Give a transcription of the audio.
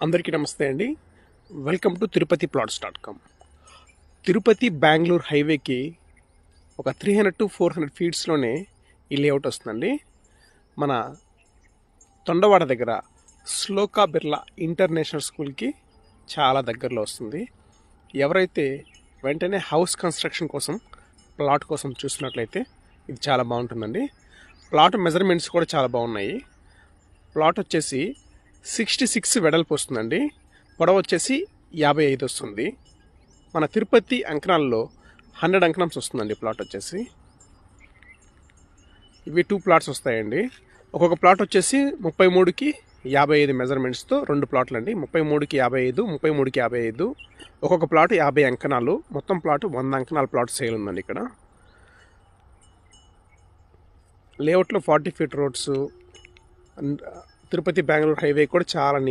అందరికీ నమస్తే అండి. Welcome to Tirupati plots.com. Tirupati Bengaluru హైవేకి ఒక 300 to 400 ఫీట్స్లోనే ఈ లేఅవుట్ వస్తుందండి. మన తొండవాడ దగ్గర శ్లోకా బిర్లా ఇంటర్నేషనల్ స్కూల్కి చాలా దగ్గరలో వస్తుంది. ఎవరైతే వెంటనే హౌస్ కన్స్ట్రక్షన్ కోసం ప్లాట్ కోసం చూసినట్లయితే ఇది చాలా బాగుంటుందండి. ప్లాట్ మెజర్మెంట్స్ కూడా చాలా బాగున్నాయి. ప్లాట్ వచ్చేసి 66 వెడల్పు వస్తుందండి. పొడవు వచ్చేసి 55 వస్తుంది. మన తిరుపతి అంకణాల్లో 100 అంకణమ్స్ వస్తుందండి ప్లాట్ వచ్చేసి. ఇవి 2 ప్లాట్స్ వస్తాయండి. ఒక్కొక్క ప్లాట్ వచ్చేసి 33కి 55 మెజర్మెంట్స్తో 2 ప్లాట్లు అండి. 33కి 55, 33కి 55. ఒక్కొక్క ప్లాట్ 50 అంకణాలు. మొత్తం ప్లాట్ 100 అంకణాల ప్లాట్ సేల్ ఉందండి ఇక్కడ. లేఅవుట్లో 40 feet roads, Tirupati Bengaluru highway కూడా చాలా నియర్